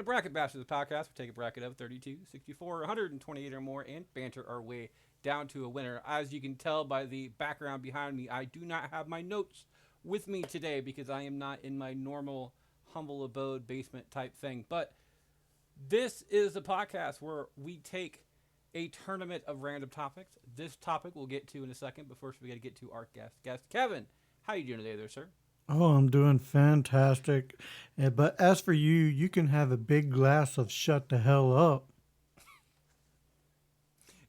The Bracket Bash is a podcast. We take a bracket of 32, 64, 128 or more and banter our way down to a winner. As you can tell by the background behind me, I do not have my notes with me today because I am not in my normal humble abode basement type thing. But this is a podcast where we take a tournament of random topics. This topic we'll get to in a second, but first we got to get to our guest. Kevin, how you doing today there, sir? Oh, I'm doing fantastic. But as for you, you can have a big glass of shut the hell up.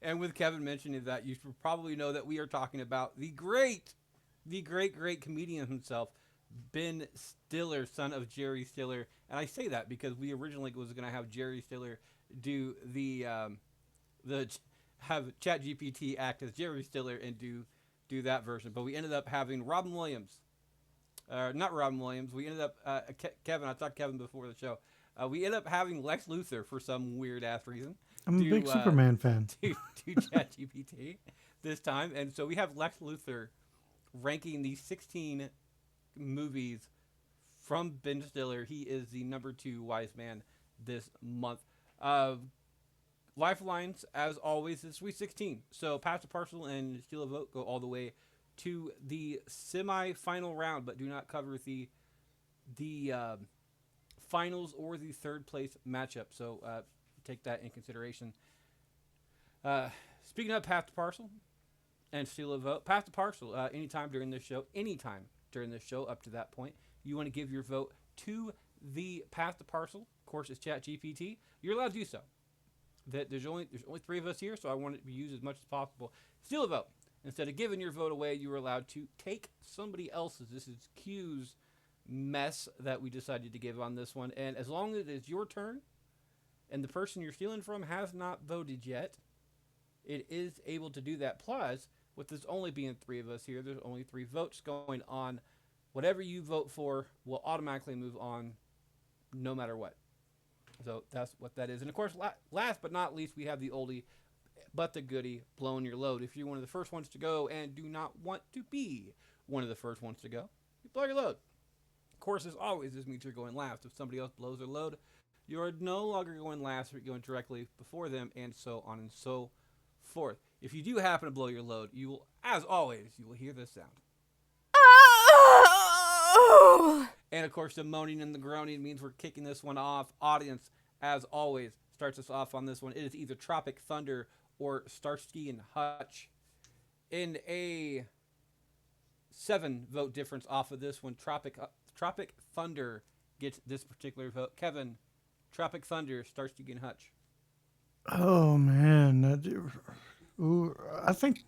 And with Kevin mentioning that, you should probably know that we are talking about the great comedian himself, Ben Stiller, son of Jerry Stiller. And I say that because we originally was going to have Jerry Stiller do the have ChatGPT act as Jerry Stiller and do that version, but we ended up having Robin Williams. Not Robin Williams. We ended up Kevin. I talked to Kevin before the show. We ended up having Lex Luthor for some weird ass reason I'm a big do Superman fan. to ChatGPT this time, and so we have Lex Luthor ranking the 16 movies from Ben Stiller. He is the number two wise man this month. Uh, Lifelines, as always, is Sweet 16. So pass the parcel and steal a vote. Go all the way to the semi-final round, but do not cover the finals or the third place matchup. So take that in consideration. Speaking of pass the parcel and steal a vote, pass the parcel anytime during this show. Anytime during this show up to that point, you want to give your vote to the pass the parcel. Of course, it's ChatGPT. You're allowed to do so. That there's only three of us here, so I want it to be used as much as possible. Steal a vote. Instead of giving your vote away, you are allowed to take somebody else's. This is Q's mess that we decided to give on this one. And as long as it is your turn and the person you're stealing from has not voted yet, it is able to do that. Plus, with this only being three of us here, there's only three votes going on. Whatever you vote for will automatically move on no matter what. So that's what that is. And of course, last but not least, we have the oldie but the goodie, blowing your load. If you're one of the first ones to go and do not want to be one of the first ones to go, you blow your load. Of course, as always, this means you're going last. If somebody else blows their load, you are no longer going last, you're going directly before them, and so on and so forth. If you do happen to blow your load, you will, as always, you will hear this sound. And of course, the moaning and the groaning means we're kicking this one off. Audience, as always, starts us off on this one. It is either Tropic Thunder or Starsky and Hutch. In a 7 vote difference off of this one, Tropic Thunder gets this particular vote. Kevin, Tropic Thunder, Starsky and Hutch. Oh man, ooh, I think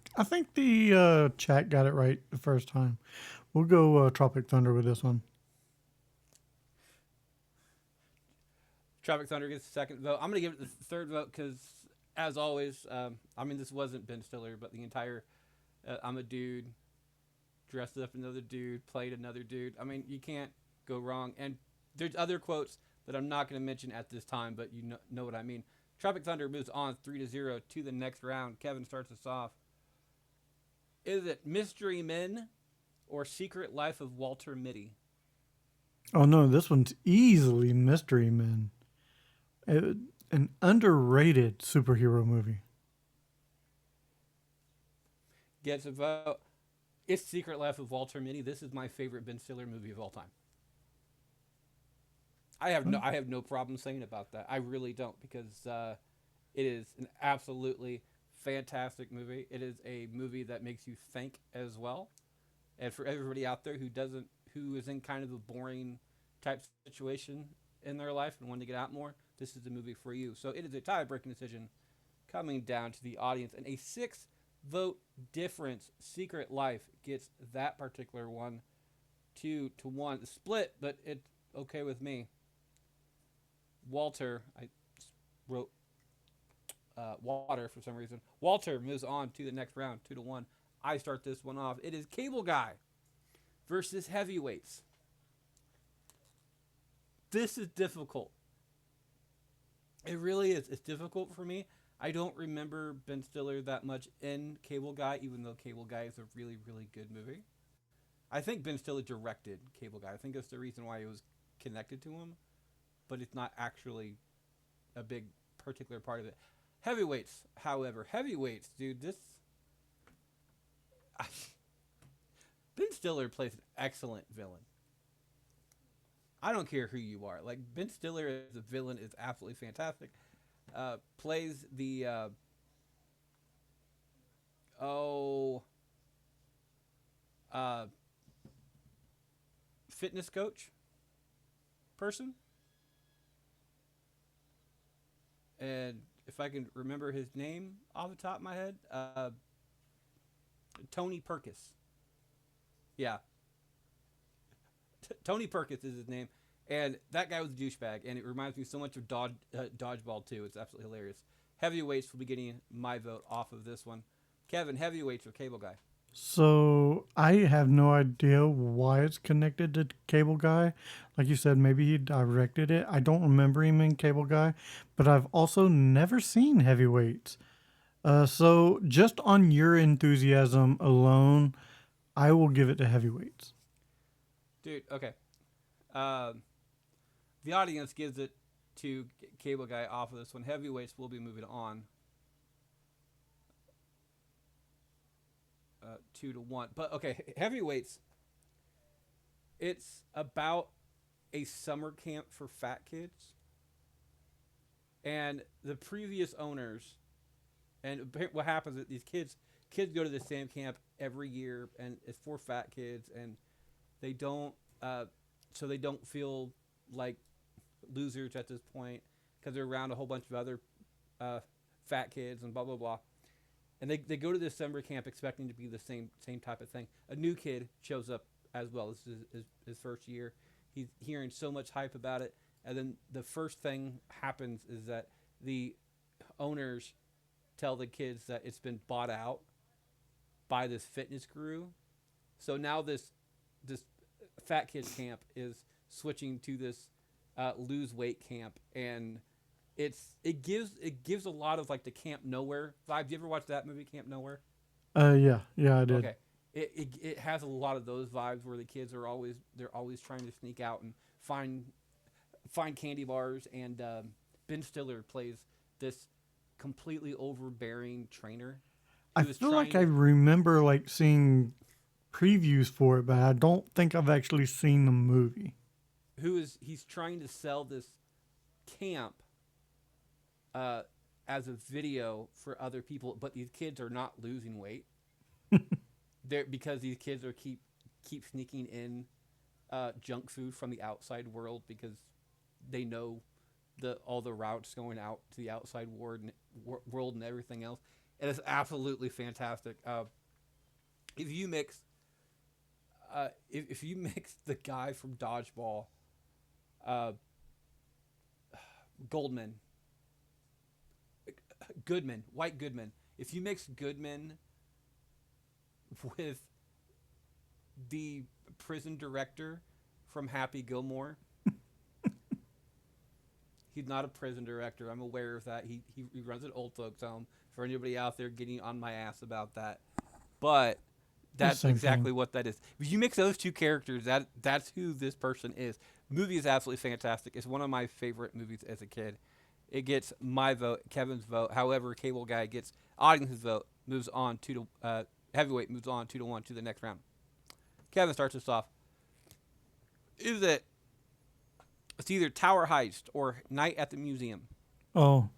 the chat got it right the first time. We'll go Tropic Thunder with this one. Tropic Thunder gets the second vote. I'm going to give it the third vote because, as always, this wasn't Ben Stiller, but the entire I'm a dude, dressed up another dude, played another dude. I mean, you can't go wrong. And there's other quotes that I'm not going to mention at this time, but you know what I mean. Tropic Thunder moves on 3-0 to the next round. Kevin starts us off. Is it Mystery Men or Secret Life of Walter Mitty? Oh no, this one's easily Mystery Men. An underrated superhero movie. Gets a vote. It's Secret Life of Walter Mitty. This is my favorite Ben Stiller movie of all time. I have no problem saying about that. I really don't because it is an absolutely fantastic movie. It is a movie that makes you think as well. And for everybody out there who is in kind of a boring type situation in their life and want to get out more, this is the movie for you. So it is a tie-breaking decision coming down to the audience, and a 6 vote difference. Secret Life gets that particular one 2-1. It's split, but it's okay with me. Walter, I wrote Water for some reason. Walter moves on to the next round, 2-1. I start this one off. It is Cable Guy versus Heavyweights. This is difficult. It really is. It's difficult for me. I don't remember Ben Stiller that much in Cable Guy, even though Cable Guy is a really, really good movie. I think Ben Stiller directed Cable Guy. I think that's the reason why it was connected to him. but it's not actually a big particular part of it. Heavyweights, however, dude, this I, Ben Stiller plays an excellent villain. I don't care who you are. Like Ben Stiller as a villain is absolutely fantastic. Plays the fitness coach person, and if I can remember his name off the top of my head, Tony Perkis. Yeah, Tony Perkis is his name, and that guy was a douchebag, and it reminds me so much of Dodgeball too. It's absolutely hilarious. Heavyweights will be getting my vote off of this one. Kevin, heavyweights or Cable Guy? So I have no idea why it's connected to Cable Guy. Like you said, maybe he directed it. I don't remember him in Cable Guy, but I've also never seen Heavyweights. So just on your enthusiasm alone, I will give it to Heavyweights. Dude, okay. The audience gives it to Cable Guy off of this one. Heavyweights will be moving on. 2-1. But okay, Heavyweights. It's about a summer camp for fat kids. And the previous owners, and what happens is these kids go to the same camp every year, and it's for fat kids, and they don't so they don't feel like losers at this point because they're around a whole bunch of other fat kids and blah blah blah. And they go to this summer camp expecting to be the same type of thing. A new kid shows up as well. This is his first year. He's hearing so much hype about it. And then the first thing happens is that the owners tell the kids that it's been bought out by this fitness guru. So now this fat kids camp is switching to this lose weight camp, and it gives a lot of like the Camp Nowhere vibe. You ever watch that movie, Camp Nowhere? Yeah, I did. Okay. It has a lot of those vibes where the kids are always trying to sneak out and find candy bars, and Ben Stiller plays this completely overbearing trainer. I feel like I remember like seeing previews for it, but I don't think I've actually seen the movie. He's trying to sell this camp as a video for other people, but these kids are not losing weight. Because these kids are keep sneaking in junk food from the outside world because they know all the routes going out to the outside world and everything else. And it's absolutely fantastic. If you mix the guy from Dodgeball, White Goodman. If you mix Goodman with the prison director from Happy Gilmore, he's not a prison director. I'm aware of that. He runs an old folks home. For anybody out there getting on my ass about that, but that's exactly what that is. If you mix those two characters, that's who this person is. Movie is absolutely fantastic. It's one of my favorite movies as a kid. It gets my vote, Kevin's vote. However, Cable Guy gets audience's vote. Moves on Heavyweight moves on 2-1 to the next round. Kevin starts us off. It's either Tower Heist or Night at the Museum. Oh,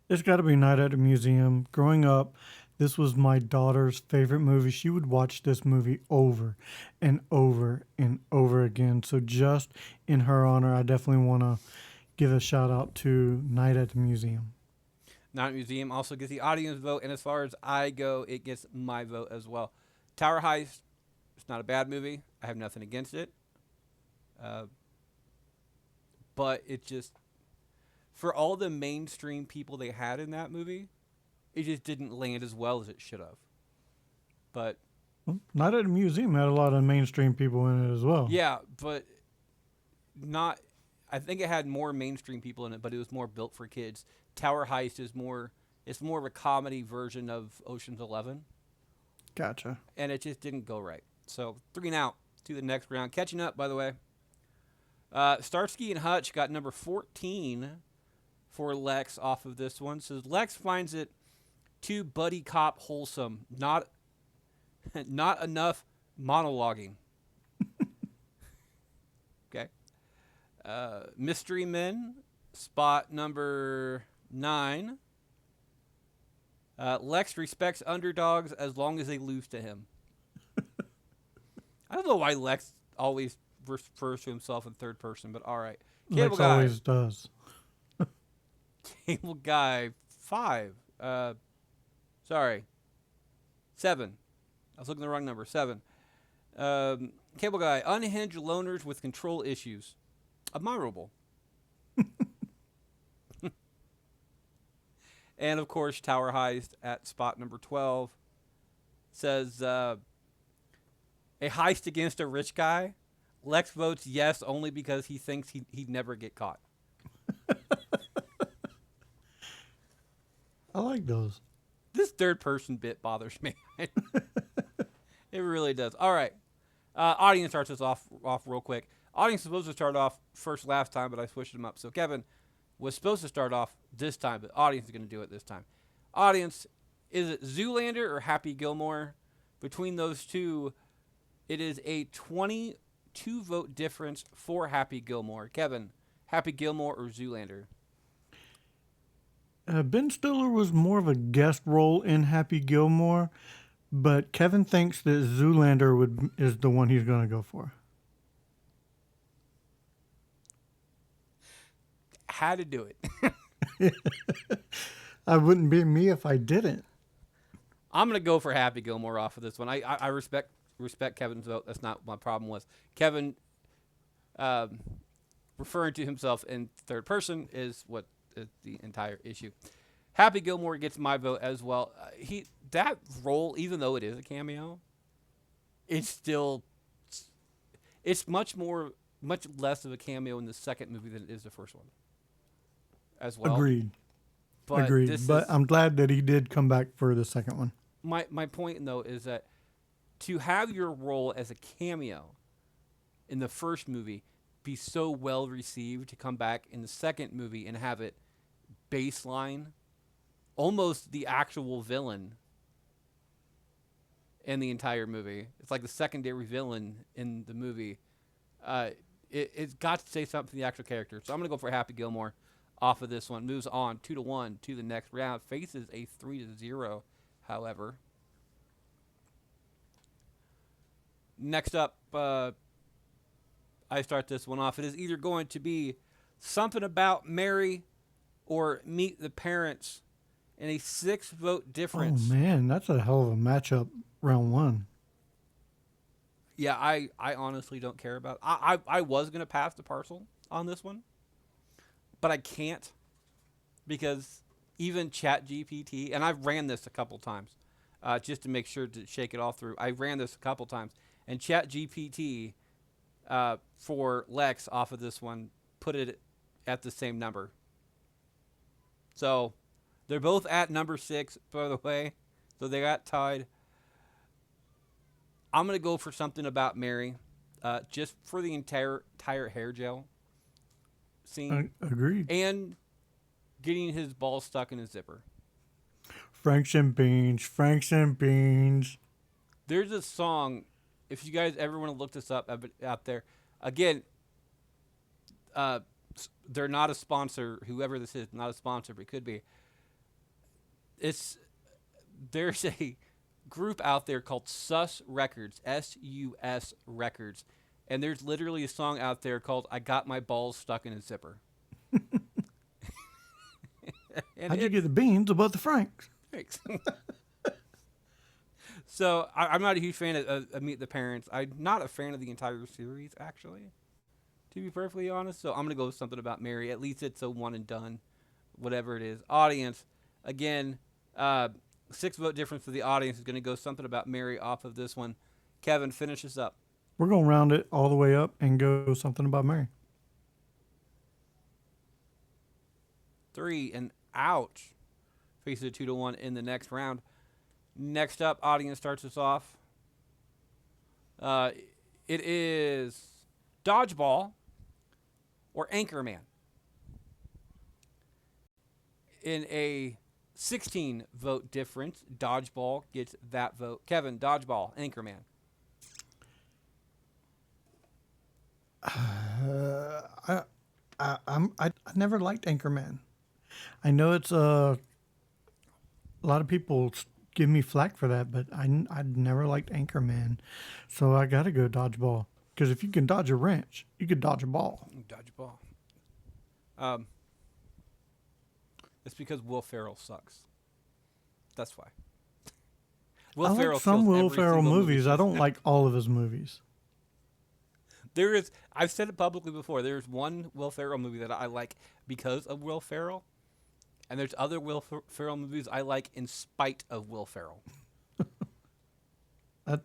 it's got to be Night at the Museum. Growing up, this was my daughter's favorite movie. She would watch this movie over and over and over again. So just in her honor, I definitely want to give a shout out to Night at the Museum. Night at the Museum also gets the audience vote, and as far as I go, it gets my vote as well. Tower Heist, it's not a bad movie. I have nothing against it. But it just, for all the mainstream people they had in that movie, it just didn't land as well as it should have. But Night at the Museum had a lot of mainstream people in it as well. Yeah, but not. I think it had more mainstream people in it, but it was more built for kids. Tower Heist is more. It's more of a comedy version of Ocean's 11. Gotcha. And it just didn't go right. So 3 and out to the next round. Catching up, by the way. Starsky and Hutch got number 14 for Lex off of this one. So Lex finds it too buddy cop wholesome. Not enough monologuing. Okay. Mystery Men, spot number 9. Lex respects underdogs as long as they lose to him. I don't know why Lex always refers to himself in third person, but all right. Cable Lex Guy. always does. Cable Guy 5. Sorry. 7. I was looking at the wrong number. 7. Cable Guy. Unhinged loners with control issues. Admirable. And, of course, Tower Heist at spot number 12. Says, a heist against a rich guy. Lex votes yes only because he thinks he'd never get caught. I like those. This third person bit bothers me. It really does. All right. Audience starts us off real quick. Audience was supposed to start off first last time, but I switched them up. So Kevin was supposed to start off this time, but audience is going to do it this time. Audience, is it Zoolander or Happy Gilmore? Between those two, it is a 22 vote difference for Happy Gilmore. Kevin, Happy Gilmore or Zoolander? Ben Stiller was more of a guest role in Happy Gilmore, but Kevin thinks that Zoolander is the one he's going to go for. Had to do it. I wouldn't be me if I didn't. I'm going to go for Happy Gilmore off of this one. I respect Kevin's vote. That's not what my problem was. Kevin referring to himself in third person is what is the entire issue. Happy Gilmore gets my vote as well. That role, even though it is a cameo, it's much less of a cameo in the second movie than it is the first one. As well. Agreed. But I'm glad that he did come back for the second one. My point, though, is that to have your role as a cameo in the first movie be so well received, to come back in the second movie and have it baseline, almost the actual villain in the entire movie. It's like the secondary villain in the movie. It's got to say something to the actual character. So I'm going to go for Happy Gilmore off of this one. Moves on 2-1 to the next round. Faces a 3-0, however. Next up, I start this one off. It is either going to be Something About Mary or Meet the Parents in a 6-vote difference. Oh, man, that's a hell of a matchup, round one. Yeah, I honestly don't care about it. I was going to pass the parcel on this one, but I can't because even ChatGPT, and I've ran this a couple times just to make sure to shake it all through. I ran this a couple times, and ChatGPT for Lex off of this one put it at the same number. So they're both at number 6, by the way. So they got tied. I'm going to go for Something About Mary just for the entire hair gel scene. Agreed. And getting his balls stuck in his zipper. Franks and beans. There's a song, if you guys ever want to look this up out there. Again, they're not a sponsor. Whoever this is, not a sponsor, but it could be. There's a group out there called SUS Records, SUS Records, and there's literally a song out there called "I Got My Balls Stuck in a Zipper." How'd you get the beans above the Franks? Thanks. So I'm not a huge fan of Meet the Parents. I'm not a fan of the entire series, actually, to be perfectly honest. So I'm going to go with Something About Mary. At least it's a one and done, whatever it is. Audience, again, 6-vote difference for the audience is going to go Something About Mary off of this one. Kevin, finish us up. We're going to round it all the way up and go Something About Mary. 3 and ouch. Faces a 2-1 in the next round. Next up, audience starts us off. It is Dodgeball or Anchorman. In a 16 vote difference, Dodgeball gets that vote. Kevin, Dodgeball, Anchorman. I never liked Anchorman. I know it's a lot of people give me flack for that, but I never liked Anchorman, so I gotta go Dodgeball. Because if you can dodge a wrench, you could dodge a ball. Dodgeball. It's because Will Ferrell sucks. That's why. I like some kills Will every Ferrell single movie movies. I he's don't in. like all of his movies. I've said it publicly before. There's one Will Ferrell movie that I like because of Will Ferrell, and there's other Ferrell movies I like in spite of Will Ferrell.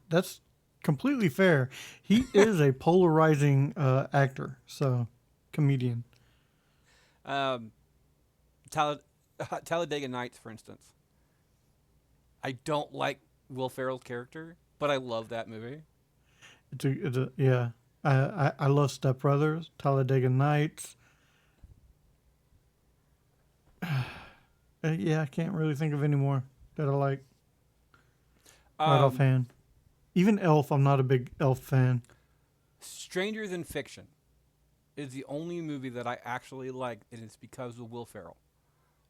That's completely fair. He is a polarizing actor, so comedian. Um, Talladega Nights, for instance. I don't like Will Ferrell's character, but I love that movie. Yeah. I love Step Brothers, Talladega Nights. Yeah, I can't really think of any more that I like right offhand. Even Elf, I'm not a big Elf fan. Stranger Than Fiction is the only movie that I actually like, and it's because of Will Ferrell.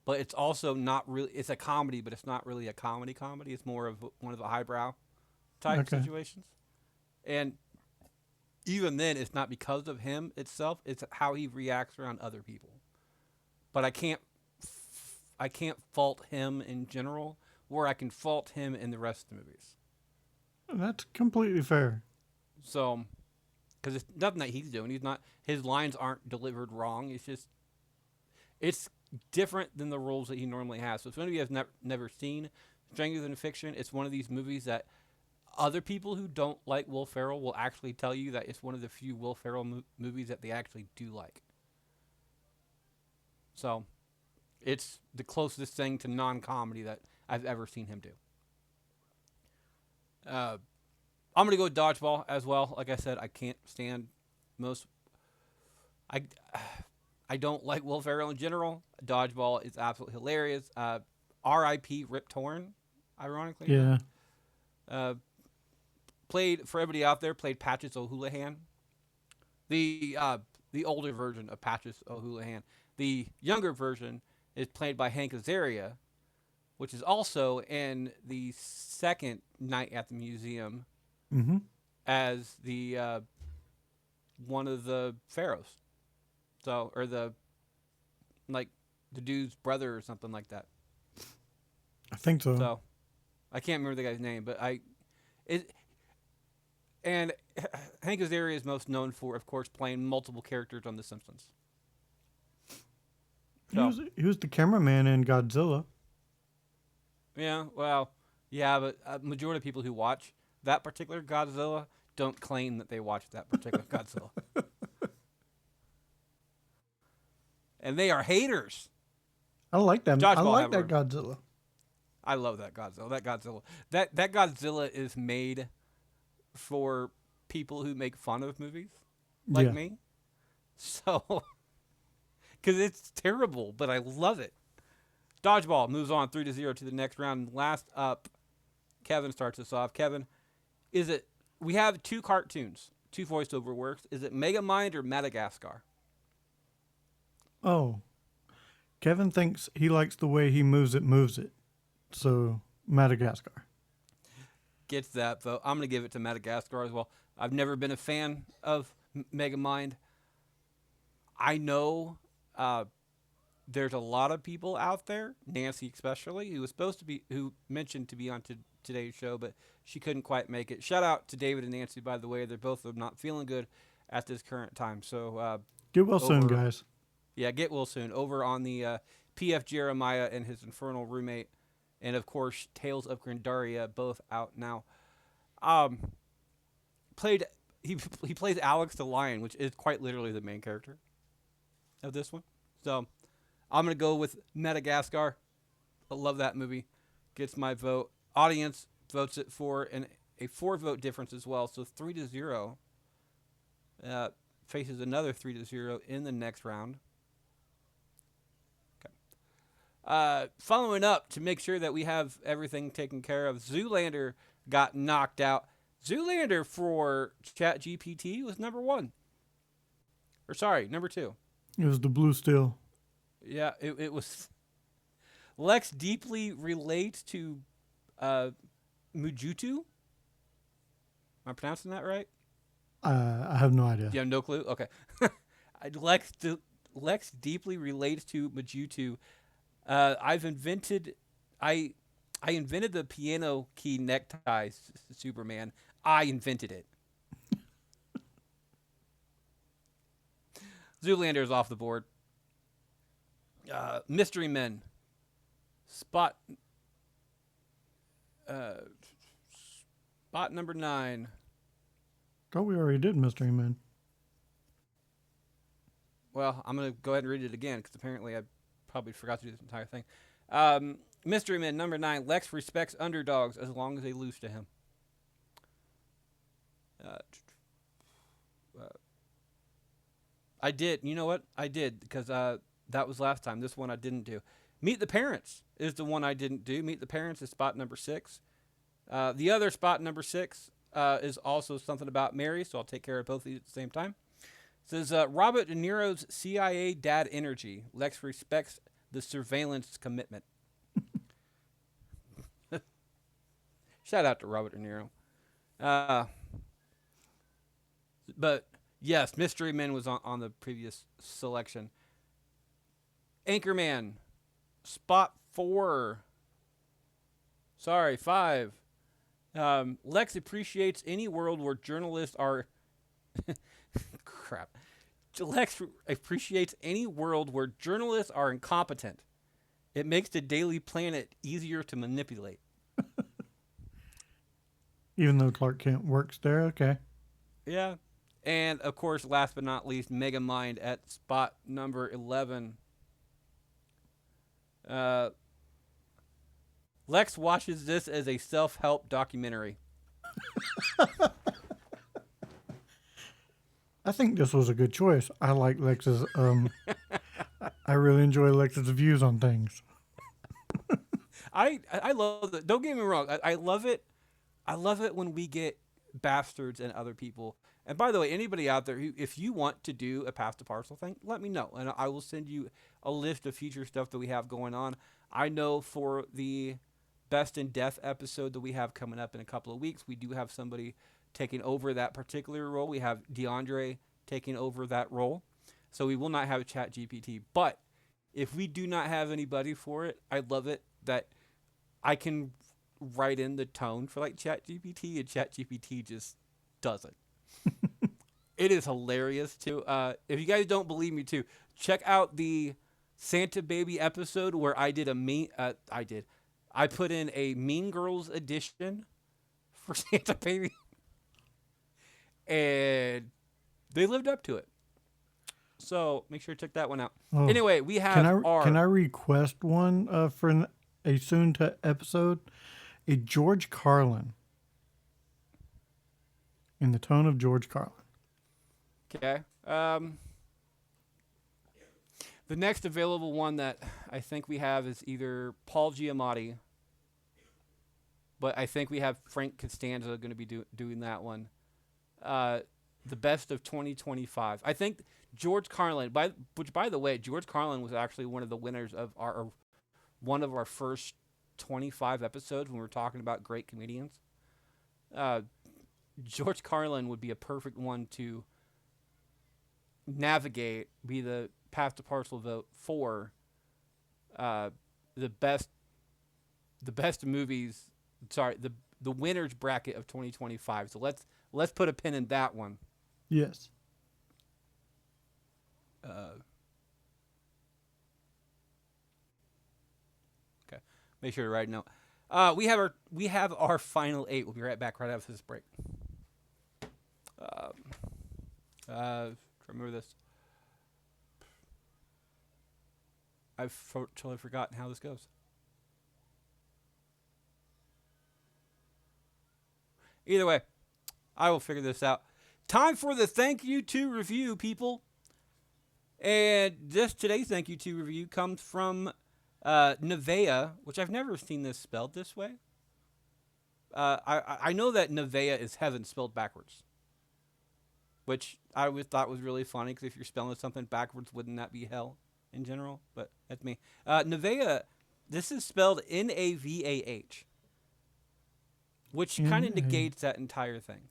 But it's also not really. It's a comedy, but it's not really a comedy. It's more of one of the highbrow type situations. And even then, it's not because of him itself. It's how he reacts around other people. But I can't fault him in general, where I can fault him in the rest of the movies. That's completely fair. So, because it's nothing that he's doing. His lines aren't delivered wrong. It's different than the roles that he normally has. So if anybody has never seen Stranger Than Fiction, it's one of these movies that other people who don't like Will Ferrell will actually tell you that it's one of the few Will Ferrell movies that they actually do like. So it's the closest thing to non-comedy that I've ever seen him do. I'm going to go with Dodgeball as well. Like I said, I can't stand most... I don't like Will Ferrell in general. Dodgeball is absolutely hilarious. R.I.P. Rip Torn, ironically. Yeah. Played, for everybody out there, played Patches O'Houlihan. The older version of Patches O'Houlihan. The younger version is played by Hank Azaria, which is also in the second Night at the Museum as the one of the pharaohs. So, or the dude's brother or something like that. I think so. So, I can't remember the guy's name, but and Hank Azaria is most known for, of course, playing multiple characters on The Simpsons. So, he was the cameraman in Godzilla. Yeah, well, yeah, but a majority of people who watch that particular Godzilla don't claim that they watched that particular Godzilla. And they are haters. I like that. Dodgeball, I like however, that Godzilla. I love that Godzilla. That Godzilla is made for people who make fun of movies like me. So, because it's terrible, but I love it. Dodgeball moves on 3-0 to the next round. Last up, Kevin starts us off. Kevin, we have two cartoons, two voiceover works. Is it Megamind or Madagascar? Oh. Kevin thinks he likes the way he moves it. So, Madagascar. Gets that vote. I'm going to give it to Madagascar as well. I've never been a fan of Megamind. I know there's a lot of people out there, Nancy especially, who mentioned to be on today's show, but she couldn't quite make it. Shout out to David and Nancy, by the way. They're both not feeling good at this current time. So get well soon, guys. Yeah, get well soon. Over on the P.F. Jeremiah and his infernal roommate, and of course Tales of Grandaria, both out now. He plays Alex the Lion, which is quite literally the main character of this one. So I'm going to go with Madagascar. I love that movie. Gets my vote. Audience votes it for a 4-vote difference as well. So 3-0. faces another 3-0 in the next round. Following up to make sure that we have everything taken care of, Zoolander got knocked out. Zoolander for ChatGPT was number 1. Or sorry, number 2. It was the blue steel. Yeah, it was. Lex deeply relates to Mujutu. Am I pronouncing that right? I have no idea. You have no clue? Okay. Lex deeply relates to Mujutu. I invented the piano key necktie, Superman. I invented it. Zoolander is off the board. Mystery Men. Spot number 9. Thought we already did Mystery Men. Well, I'm going to go ahead and read it again because apparently I probably forgot to do this entire thing. Mystery Men, number 9. Lex respects underdogs as long as they lose to him. I did. You know what? I did because that was last time. This one I didn't do. Meet the Parents is the one I didn't do. Meet the Parents is spot number 6. The other spot number 6 is also something about Mary, so I'll take care of both of these at the same time. It says Robert De Niro's CIA dad energy. Lex respects the surveillance commitment. Shout out to Robert De Niro. But yes, Mystery Men was on the previous selection. Anchorman, spot 4. Sorry, 5. Lex appreciates any world where journalists are... Crap. Lex appreciates any world where journalists are incompetent. It makes the Daily Planet easier to manipulate. Even though Clark Kent works there, okay. Yeah. And, of course, last but not least, Megamind at spot number 11. Lex watches this as a self-help documentary. I think this was a good choice. I like Lex's. I really enjoy Lex's views on things. I love it. Don't get me wrong. I love it. I love it when we get bastards and other people. And by the way, anybody out there who, if you want to do a Pass the Parcel thing, let me know, and I will send you a list of future stuff that we have going on. I know for the Best in Death episode that we have coming up in a couple of weeks, we do have somebody taking over that particular role. We have DeAndre taking over that role. So we will not have a Chat GPT. But if we do not have anybody for it, I love it that I can write in the tone for like Chat GPT, and Chat GPT just does it. It is hilarious too. If you guys don't believe me too, check out the Santa Baby episode where I did I put in a Mean Girls edition for Santa Baby. And they lived up to it. So make sure to check that one out. Oh, anyway, we have Can I request one for a soon to episode? A George Carlin. In the tone of George Carlin. Okay. The next available one that I think we have is either Paul Giamatti, but I think we have Frank Costanza going to be doing that one. The best of 2025. I think George Carlin, by the way, George Carlin was actually one of the winners of one of our first 25 episodes when we were talking about great comedians. George Carlin would be a perfect one to navigate, be the Pass the Parcel vote for the best movies. Sorry, the winners bracket of 2025. So let's put a pin in that one. Yes. Okay. Make sure to write a note. We have our final 8. We'll be right back right after this break. Remember this. I've totally forgotten how this goes. Either way, I will figure this out. Time for the thank you to review, people. And today's thank you to review comes from Nevea, which I've never seen this spelled this way. I know that Nevea is heaven spelled backwards, which I always thought was really funny because if you're spelling something backwards, wouldn't that be hell in general? But that's me. Nevea, this is spelled Navah, which kind of negates that entire thing.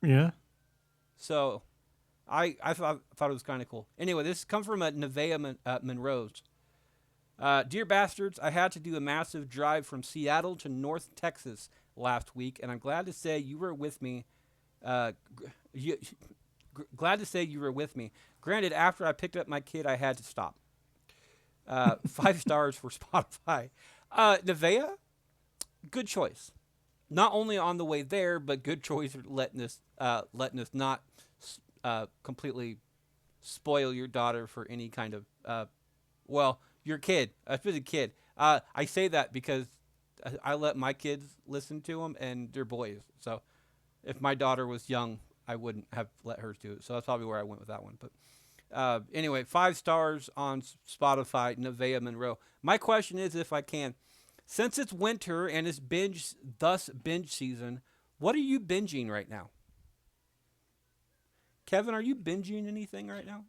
Yeah. So I thought it was kind of cool. Anyway, this comes from Nevea Monroe's. Dear bastards, I had to do a massive drive from Seattle to North Texas last week, and I'm glad to say you were with me. Glad to say you were with me. Granted, after I picked up my kid, I had to stop. 5 stars for Spotify. Nevea, good choice. Not only on the way there, but good choice for letting us not completely spoil your daughter for any kind of your kid, especially kid. I say that because I let my kids listen to them, and they're boys. So if my daughter was young, I wouldn't have let her do it. So that's probably where I went with that one. But anyway, 5 stars on Spotify, Nevea Monroe. My question is, if I can, since it's winter and it's binge season, what are you binging right now? Kevin, are you binging anything right now?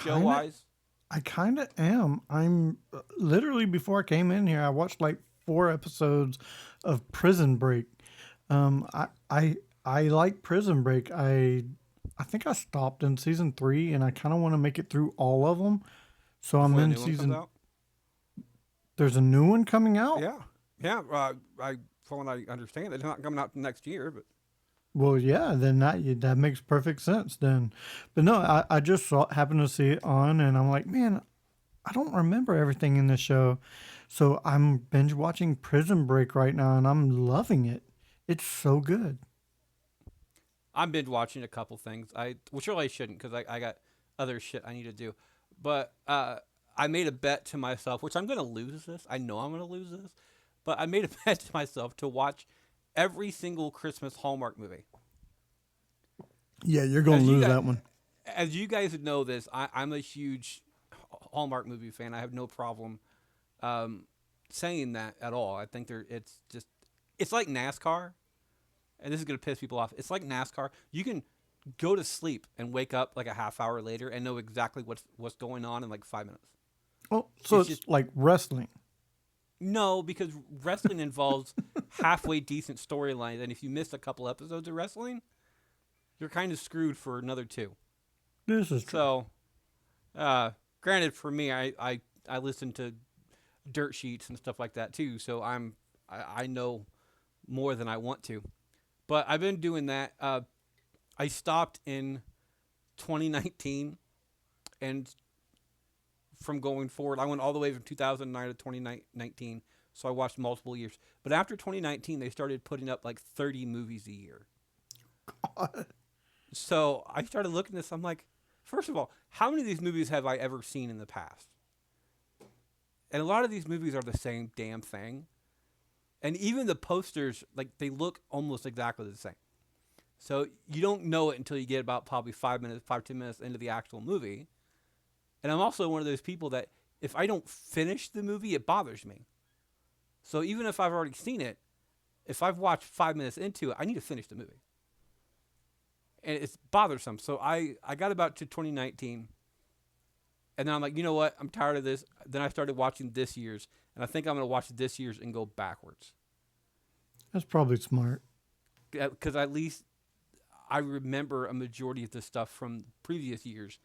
Show-wise? I kind of am. I'm literally, before I came in here, I watched like 4 episodes of Prison Break. I like Prison Break. I think I stopped in season 3, and I kind of want to make it through all of them. So I'm in season. There's a new one coming out. Yeah. From what I understand, it's not coming out next year, but. Well, yeah, then that makes perfect sense then. But no, I just happened to see it on, and I'm like, man, I don't remember everything in this show. So I'm binge watching Prison Break right now, and I'm loving it. It's so good. I'm binge watching a couple things. Which really I shouldn't, because I got other shit I need to do. But I made a bet to myself, which I'm going to lose this. I know I'm going to lose this. But I made a bet to myself to watch every single Christmas Hallmark movie. Yeah, you're going to lose that one. As you guys know this, I'm a huge Hallmark movie fan. I have no problem saying that at all. I think it's like NASCAR, and this is going to piss people off. It's like NASCAR. You can go to sleep and wake up like a half hour later and know exactly what's going on in like 5 minutes. Oh, so it's just like wrestling. No, because wrestling involves halfway decent storylines, and if you miss a couple episodes of wrestling, you're kind of screwed for another 2. This is true. So, granted, for me, I listen to dirt sheets and stuff like that too, so I know more than I want to. But I've been doing that. I stopped in 2019, and from going forward, I went all the way from 2009 to 2019, so I watched multiple years. But after 2019, they started putting up like 30 movies a year. God. So I started looking at this. I'm like, first of all, how many of these movies have I ever seen in the past? And a lot of these movies are the same damn thing. And even the posters, like, they look almost exactly the same. So you don't know it until you get about probably 10 minutes into the actual movie. And I'm also one of those people that if I don't finish the movie, it bothers me. So even if I've already seen it, if I've watched 5 minutes into it, I need to finish the movie. And it's bothersome. So I got about to 2019, and then I'm like, you know what? I'm tired of this. Then I started watching this year's, and I think I'm going to watch this year's and go backwards. That's probably smart. Because at least I remember a majority of the stuff from previous years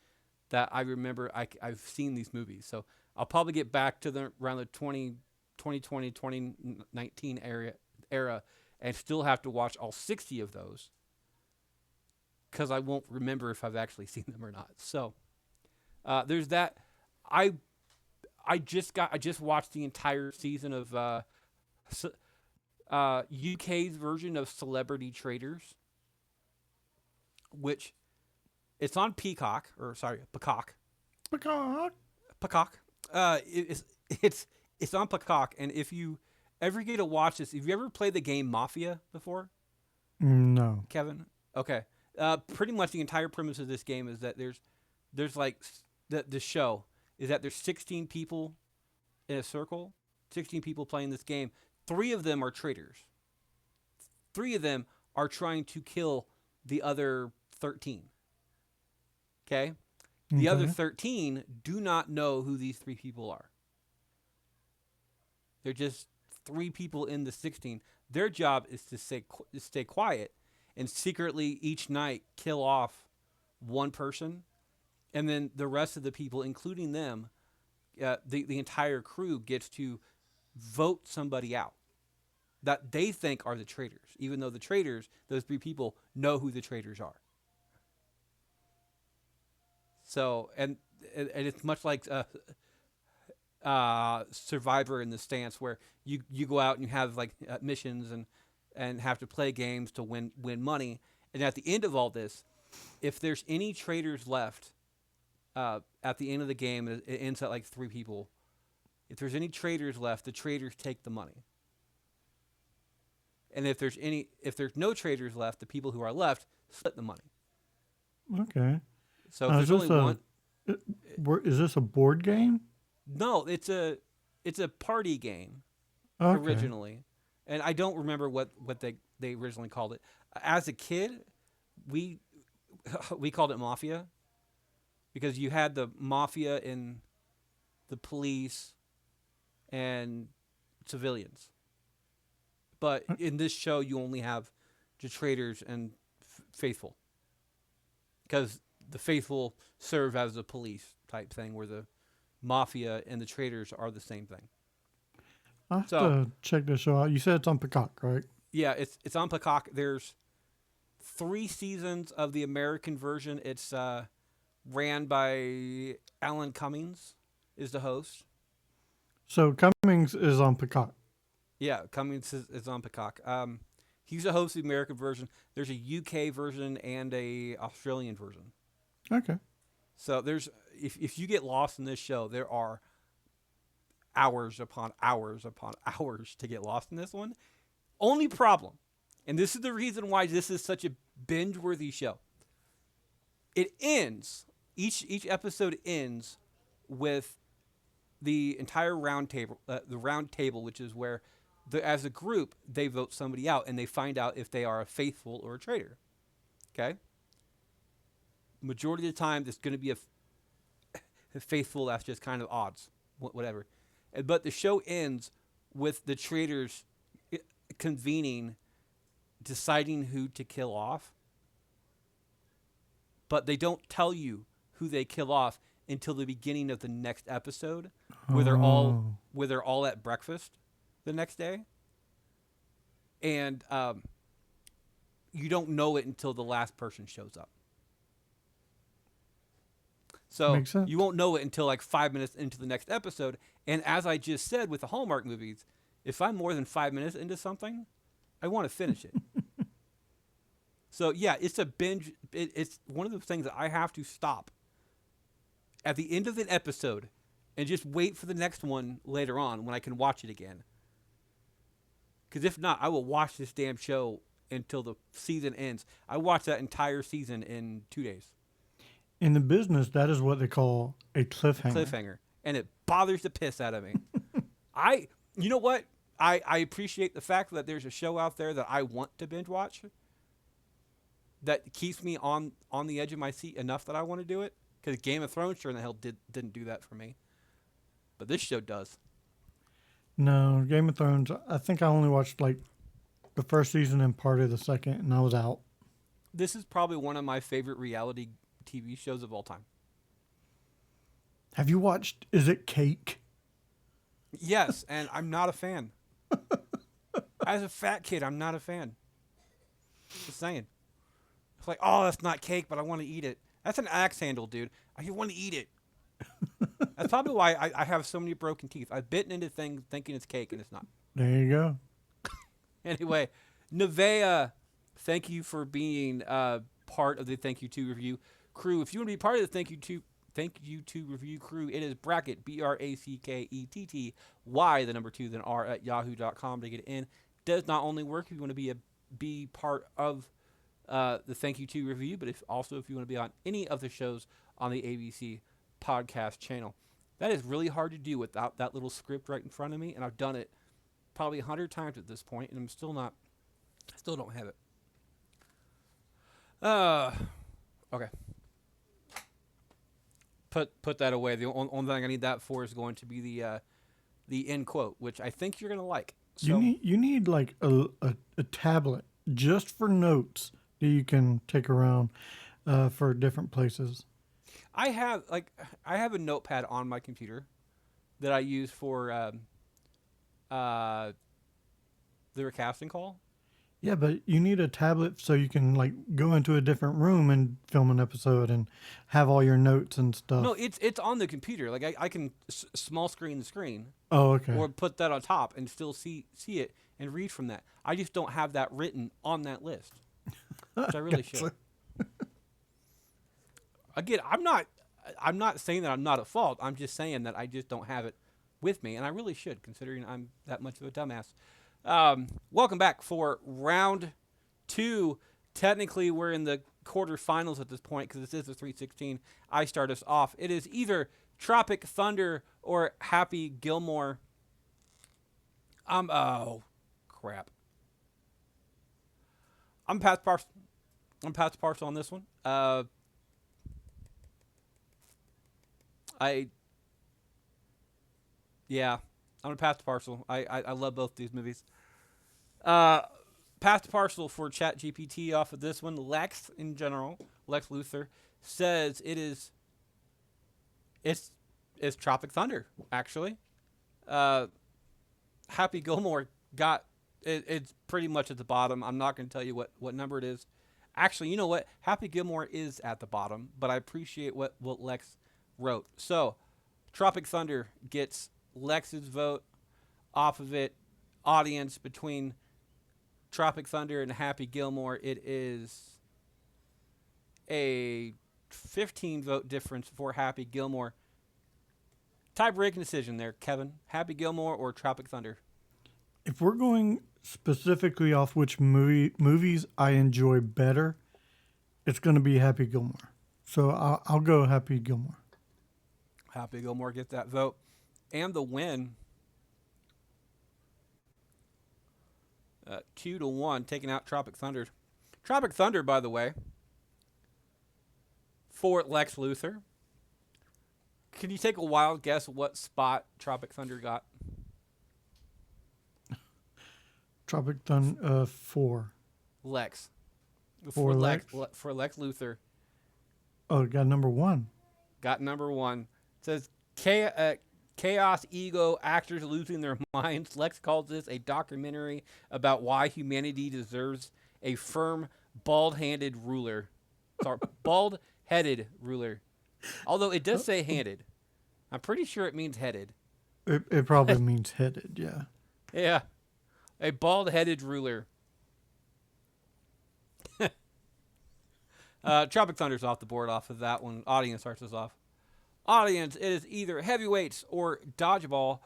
that I remember I've seen these movies. So I'll probably get back to around the 2020, 2019 era and still have to watch all 60 of those because I won't remember if I've actually seen them or not. So there's that. I just watched the entire season of UK's version of Celebrity Traders, which it's on Peacock. Peacock. It's on Peacock, and if you ever get to watch this, have you ever played the game Mafia before? No. Kevin? Okay. Pretty much the entire premise of this game is that there's like the show is that there's 16 people in a circle, 16 people playing this game. 3 of them are traitors. 3 of them are trying to kill the other 13. Okay? The other 13 do not know who these 3 people are. They're just 3 people in the 16. Their job is to stay quiet and secretly each night kill off one person, and then the rest of the people, including them, the entire crew gets to vote somebody out that they think are the traitors, even though the traitors, those 3 people, know who the traitors are. So, and it's much like Survivor in the stance where you go out and you have like missions and have to play games to win money. And at the end of all this, if there's any traitors left at the end of the game, it ends at like 3 people. If there's any traitors left, the traitors take the money. And if there's no traitors left, the people who are left split the money. Okay. So if there's only one, is this a board game? No, it's a party game originally, and I don't remember what they originally called it. As a kid, we called it Mafia because you had the mafia in the police and civilians. But in this show, you only have the traitors and faithful, because the faithful serve as the police type thing, where the mafia and the traitors are the same thing. I have to check this show out. You said it's on Peacock, right? Yeah, it's on Peacock. There's 3 seasons of the American version. It's ran by Alan Cummings, is the host. So Cummings is on Peacock. Yeah, Cummings is on Peacock. He's the host of the American version. There's a UK version and a Australian version. Okay. So there's if you get lost in this show, there are hours upon hours upon hours to get lost in this one. Only problem, and this is the reason why this is such a binge-worthy show. It ends, each episode ends with the entire round table, which is where as a group they vote somebody out and they find out if they are a faithful or a traitor. Okay? Majority of the time, there's going to be a faithful. That's just kind of odds, whatever. But the show ends with the traitors convening, deciding who to kill off. But they don't tell you who they kill off until the beginning of the next episode, where they're all at breakfast the next day, and you don't know it until the last person shows up. So you won't know it until like 5 minutes into the next episode. And as I just said with the Hallmark movies, if I'm more than 5 minutes into something, I want to finish it. So yeah, it's a binge. It's one of the things that I have to stop at the end of an episode and just wait for the next one later on when I can watch it again. Because if not, I will watch this damn show until the season ends. I watched that entire season in 2 days. In the business, that is what they call a cliffhanger. And it bothers the piss out of me. You know what? I appreciate the fact that there's a show out there that I want to binge watch that keeps me on the edge of my seat enough that I want to do it. Because Game of Thrones sure in the hell didn't do that for me. But this show does. No, Game of Thrones, I think I only watched like the first season and part of the second, and I was out. This is probably one of my favorite reality TV shows of all time. Have you watched Is It Cake? Yes, and I'm not a fan. As a fat kid, I'm not a fan. Just saying. It's like, oh, that's not cake, but I want to eat it. That's an axe handle, dude. I want to eat it. That's probably why I have so many broken teeth. I've bitten into things thinking it's cake, and it's not. There you go. Anyway, Nevaeh, thank you for being part of the Thank You To Review crew. If you want to be part of the Thank You To Review crew, it is bracket BRACKETTY the number 2 then R at yahoo.com to get in. Does not only work if you want to be part of the Thank You To review, but if you want to be on any of the shows on the ABC podcast channel. That is really hard to do without that little script right in front of me, and I've done it probably 100 times at this point, and I'm still don't have it. Okay. Put that away. The only thing I need that for is going to be the end quote, which I think you're gonna like. So You need like a tablet just for notes that you can take around for different places. I have a notepad on my computer that I use for the recasting call. Yeah, but you need a tablet so you can like go into a different room and film an episode and have all your notes and stuff. No, it's on the computer. Like I can small screen the screen. Oh, okay. Or put that on top and still see it and read from that. I just don't have that written on that list, which I really should. Again, I'm not saying that I'm not at fault. I'm just saying that I just don't have it with me, and I really should, considering I'm that much of a dumbass. Welcome back for round 2. Technically, we're in the quarterfinals at this point because this is the 316. I start us off. It is either Tropic Thunder or Happy Gilmore. Oh, crap. I'm past parcel on this one. I'm gonna pass the parcel. I love both these movies. Pass the parcel for ChatGPT off of this one. Lex in general, Lex Luthor says it's Tropic Thunder actually. Happy Gilmore got it's pretty much at the bottom. I'm not gonna tell you what number it is. Actually, you know what? Happy Gilmore is at the bottom, but I appreciate what Lex wrote. So, Tropic Thunder gets Lex's vote off of it. Audience between Tropic Thunder and Happy Gilmore, it is a 15 vote difference for Happy Gilmore. Tie-breaking decision there, Kevin. Happy Gilmore or Tropic Thunder? If we're going specifically off which movies I enjoy better, it's going to be Happy Gilmore. So I'll go Happy Gilmore. Happy Gilmore gets that vote. And the win, 2-1, taking out Tropic Thunder. Tropic Thunder, by the way, for Lex Luthor. Can you take a wild guess what spot Tropic Thunder got? Tropic Thunder 4. Lex. For Lex? For Lex Luthor. Oh, got number 1. Got number 1. It says chaos, ego, actors losing their minds. Lex calls this a documentary about why humanity deserves a firm, bald-handed ruler. Sorry, bald-headed ruler. Although it does say handed. I'm pretty sure it means headed. It probably means headed, yeah. Yeah. A bald-headed ruler. Tropic Thunder's off the board off of that one. Audience starts us off. Audience, it is either heavyweights or dodgeball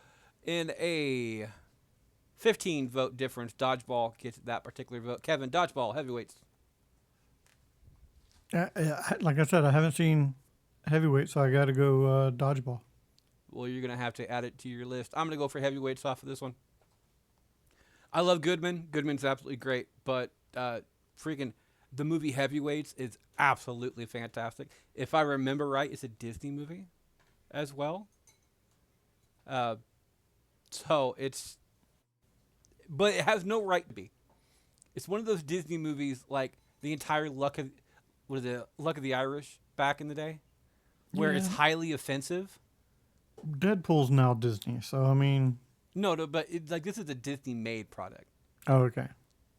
in a 15 vote difference. Dodgeball gets that particular vote. Kevin, dodgeball, heavyweights. Like I said, I haven't seen heavyweight, so I got to go dodgeball. Well, you're going to have to add it to your list. I'm going to go for heavyweights off of this one. I love Goodman. Goodman's absolutely great, but freaking the movie Heavyweights is absolutely fantastic. If I remember right, it's a Disney movie as well. So it's, but it has no right to be. It's one of those Disney movies like the entire Luck of the Irish back in the day, where it's highly offensive. Deadpool's now Disney, so I mean. No, but it's like this is a Disney-made product. Oh, okay.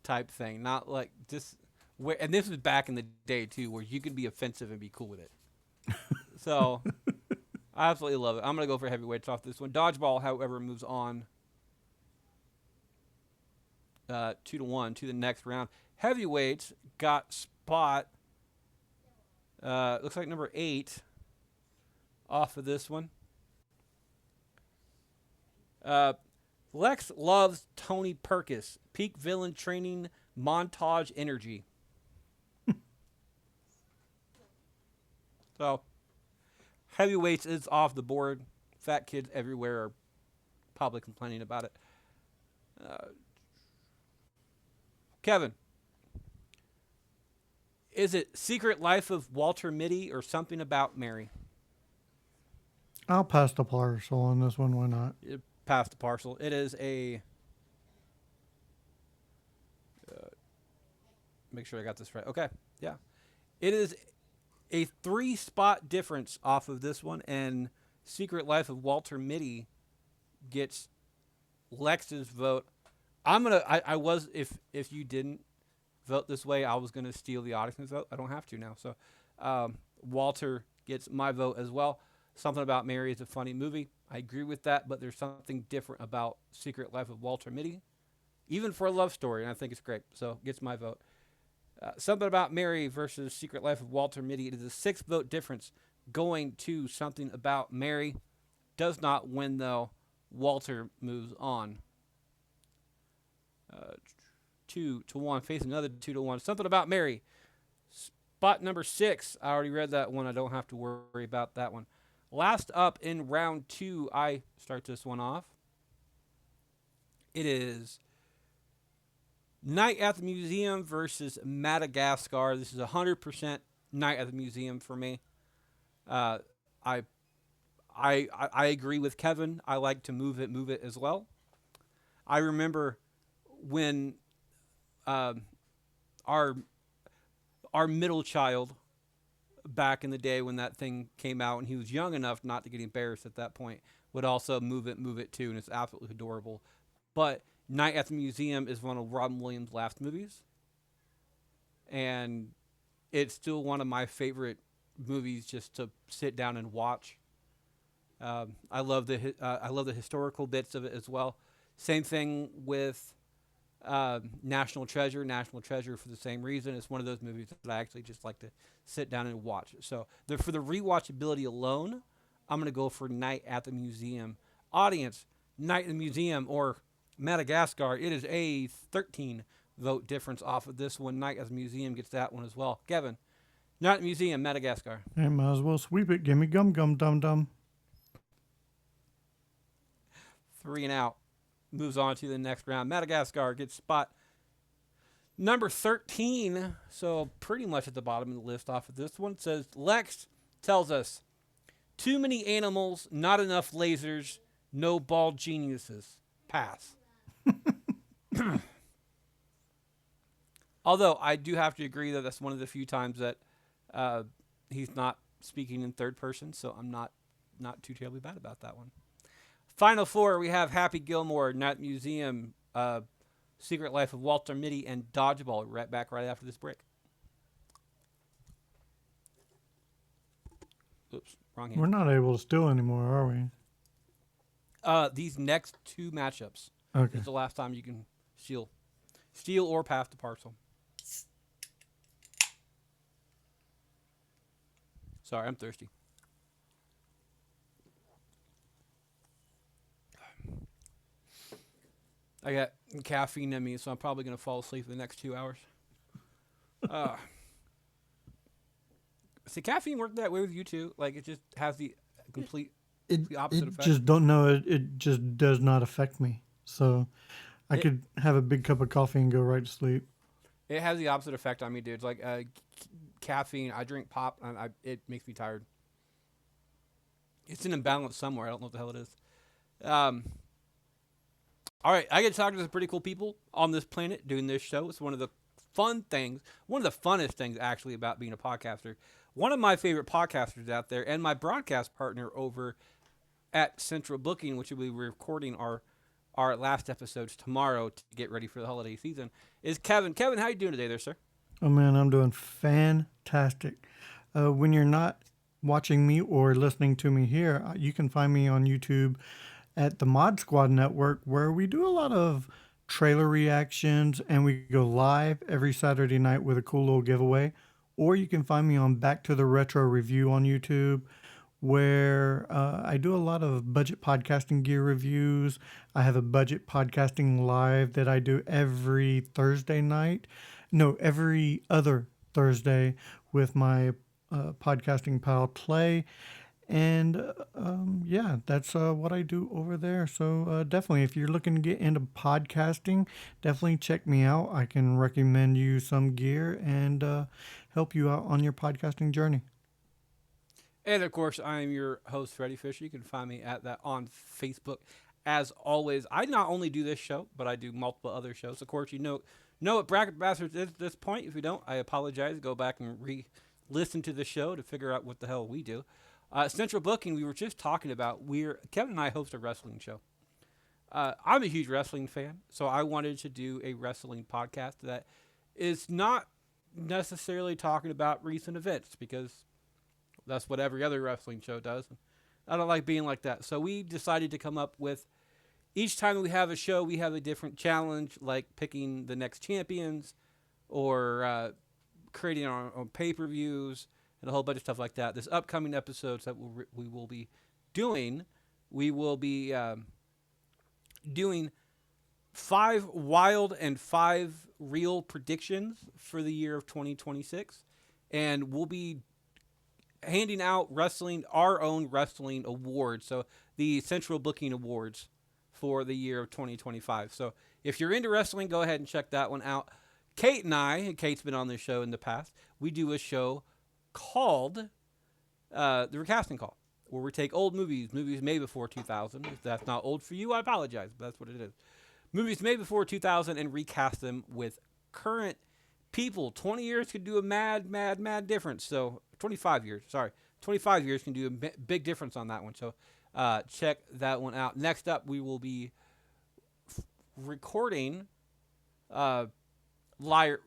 Type thing, not like this. Where and this was back in the day too, where you could be offensive and be cool with it. So, I absolutely love it. I'm gonna go for heavyweights off this one. Dodgeball, however, moves on 2-1 to the next round. Heavyweights got spot. Looks like number 8 off of this one. Lex loves Tony Perkis. Peak villain training montage energy. So heavyweights is off the board. Fat kids everywhere are probably complaining about it. Uh, Kevin, is it Secret Life of Walter Mitty or Something About Mary? I'll pass the parcel on this one. Why not? Pass the parcel. It is a. Make sure I got this right. Okay, yeah. It is a 3-spot difference off of this one, and Secret Life of Walter Mitty gets Lex's vote. I was if you didn't vote this way, I was gonna steal the audience's vote. I don't have to now. So Walter gets my vote as well. Something About Mary is a funny movie. I agree with that, but there's something different about Secret Life of Walter Mitty, even for a love story, and I think it's great. So gets my vote. Something About Mary versus Secret Life of Walter Mitty. It is a 6-vote difference going to Something About Mary. Does not win though. Walter moves on. 2-1. Face another 2-1. Something About Mary. Spot number 6. I already read that one. I don't have to worry about that one. Last up in round 2, I start this one off. It is Night at the Museum versus Madagascar. This is 100% Night at the Museum for me. I agree with Kevin. I like to move it as well. I remember when our middle child back in the day when that thing came out, and he was young enough not to get embarrassed at that point, would also move it too, and it's absolutely adorable. But Night at the Museum is one of Robin Williams' last movies, and it's still one of my favorite movies just to sit down and watch. I love the historical bits of it as well. Same thing with National Treasure. National Treasure for the same reason. It's one of those movies that I actually just like to sit down and watch. So for the rewatchability alone, I'm going to go for Night at the Museum. Audience, Night at the Museum or Madagascar. It is a 13-vote difference off of this one. Night at the Museum gets that one as well. Kevin, Night at the Museum, Madagascar. Hey, might as well sweep it. Give me gum gum dum dum. 3 and out. Moves on to the next round. Madagascar gets spot number 13. So pretty much at the bottom of the list off of this one. It says, Lex tells us, too many animals, not enough lasers, no bald geniuses. Pass. Although I do have to agree that that's one of the few times that he's not speaking in third person. So I'm not too terribly bad about that one. Final 4, we have Happy Gilmore, Night Museum, Secret Life of Walter Mitty, and Dodgeball. Right back right after this break. Oops, wrong hand. We're not able to steal anymore, are we? These next 2 matchups. Okay. It's the last time you can steal or pass the parcel. Sorry, I'm thirsty. I got caffeine in me, so I'm probably going to fall asleep in the next 2 hours. See, caffeine work that way with you too. Like, it just has the the opposite effect. Just don't know. It just does not affect me. So I could have a big cup of coffee and go right to sleep. It has the opposite effect on me, dude. It's like caffeine. I drink pop, and it makes me tired. It's an imbalance somewhere. I don't know what the hell it is. All right, I get to talk to some pretty cool people on this planet doing this show. It's one of the fun things, one of the funnest things actually about being a podcaster. One of my favorite podcasters out there and my broadcast partner over at Central Booking, which we'll be recording our last episodes tomorrow to get ready for the holiday season, is Kevin. Kevin, how you doing today there, sir? Oh, man, I'm doing fantastic. When you're not watching me or listening to me here, you can find me on YouTube at the Mod Squad Network, where we do a lot of trailer reactions and we go live every Saturday night with a cool little giveaway. Or you can find me on Back to the Retro Review on YouTube, where I do a lot of budget podcasting gear reviews. I have a budget podcasting live that I do every other Thursday with my podcasting pal Clay. And yeah, that's what I do over there. So definitely, if you're looking to get into podcasting, definitely check me out. I can recommend you some gear and help you out on your podcasting journey. And of course, I am your host, Freddie Fisher. You can find me at that on Facebook. As always, I not only do this show, but I do multiple other shows. Of course, know what Bracket Bastards is at this point. If you don't, I apologize. Go back and listen to the show to figure out what the hell we do. Central Booking, we were just talking about. Kevin and I host a wrestling show. I'm a huge wrestling fan, so I wanted to do a wrestling podcast that is not necessarily talking about recent events because that's what every other wrestling show does. I don't like being like that. So we decided to come up with each time we have a show, we have a different challenge, like picking the next champions or creating our own pay-per-views and a whole bunch of stuff like that. This upcoming episodes that we will be doing, we will be doing 5 wild and 5 real predictions for the year of 2026. And we'll be handing out our own wrestling awards. So the Central Booking Awards for the year of 2025. So if you're into wrestling, go ahead and check that one out. Kate and Kate's been on this show in the past, we do a show called The Recasting Call, where we take old movies made before 2000. If that's not old for you, I apologize, but that's what it is. Movies made before 2000 and recast them with current people. 20 years could do a mad difference. So 25 years, sorry. 25 years can do a big difference on that one. So check that one out. Next up, we will be recording for Liar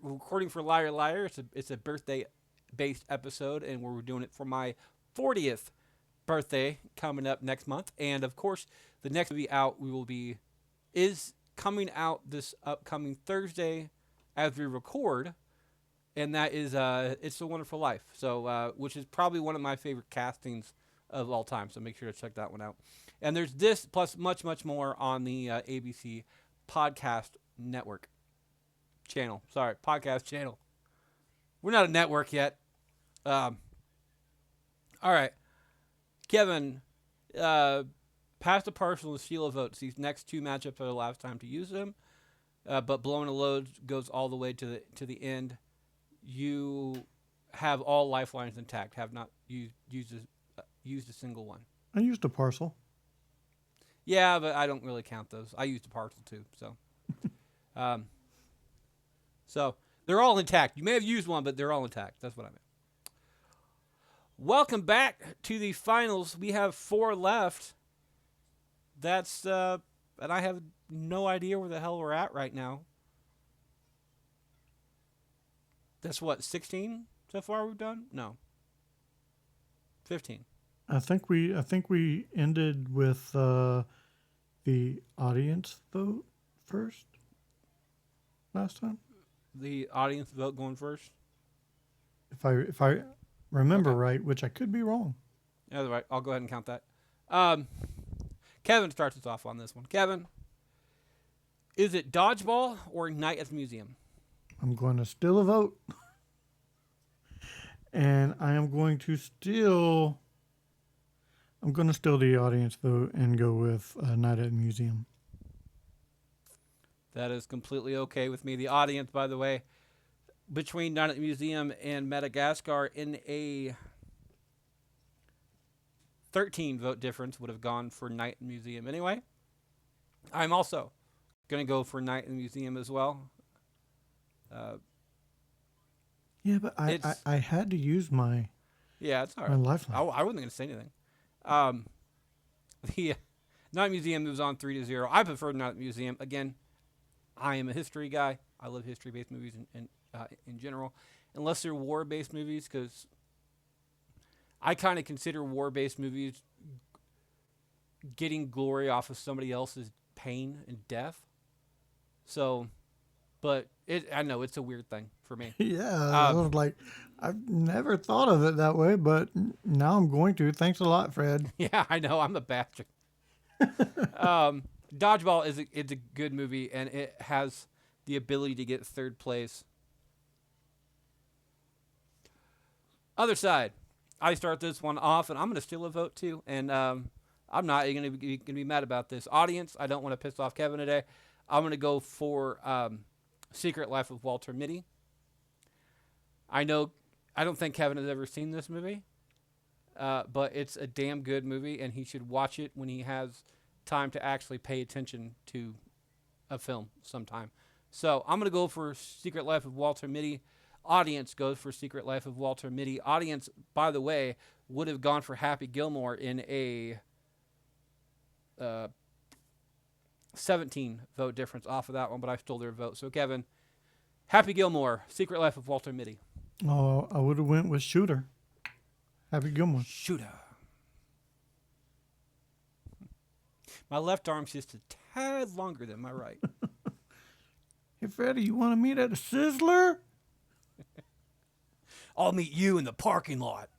Liar. It's a birthday-based episode, and we're doing it for my 40th birthday coming up next month. And, of course, the next movie out is coming out this upcoming Thursday as we record, and that is It's a Wonderful Life. So, which is probably one of my favorite castings of all time. So make sure to check that one out. And there's this plus much more on the ABC Podcast Network channel. Sorry, podcast channel. We're not a network yet. All right, Kevin. Pass the parcel and steal a vote. These next 2 matchups are the last time to use them. But blowing a load goes all the way to the end. You have all lifelines intact. Have not used a single one. I used a parcel. Yeah, but I don't really count those. I used a parcel too. So, so they're all intact. You may have used one, but they're all intact. That's what I meant. Welcome back to the finals. We have 4 left. That's and I have no idea where the hell we're at right now. That's what, 16 so far we've done? No. 15. I think we ended with the audience vote first last time. The audience vote going first? If I remember right, which I could be wrong. Yeah, that's right. I'll go ahead and count that. Kevin starts us off on this one. Kevin, is it Dodgeball or Night at the Museum? I'm going to steal a vote. And I am going to steal the audience vote and go with Night at the Museum. That is completely okay with me. The audience, by the way, between Night at the Museum and Madagascar in a 13 vote difference would have gone for Night at the Museum anyway. I'm also going to go for Night at the Museum as well. Yeah, but I had to use my it's all right. my lifeline. I wasn't going to say anything. The Night Museum moves on 3-0. I prefer Night Museum. Again, I am a history guy. I love history-based movies in general, unless they're war-based movies, because I kind of consider war-based movies getting glory off of somebody else's pain and death. So, but I know it's a weird thing for me. Yeah, I was like, I've never thought of it that way, but now I'm going to. Thanks a lot, Fred. Yeah, I know. I'm a bastard. Dodgeball is a good movie, and it has the ability to get third place. Other side. I start this one off, and I'm going to steal a vote too. And I'm not going to be mad about this. Audience, I don't want to piss off Kevin today. I'm going to go for Secret Life of Walter Mitty. I don't think Kevin has ever seen this movie, but it's a damn good movie, and he should watch it when he has time to actually pay attention to a film sometime. So I'm going to go for Secret Life of Walter Mitty. Audience goes for Secret Life of Walter Mitty. Audience, by the way, would have gone for Happy Gilmore in a 17 vote difference off of that one, but I stole their vote. So Kevin, Happy Gilmore, Secret Life of Walter Mitty. Oh, I would have went with Shooter. Happy Gilmore. Shooter. My left arm's just a tad longer than my right. Hey, Freddie, you want to meet at a Sizzler? I'll meet you in the parking lot.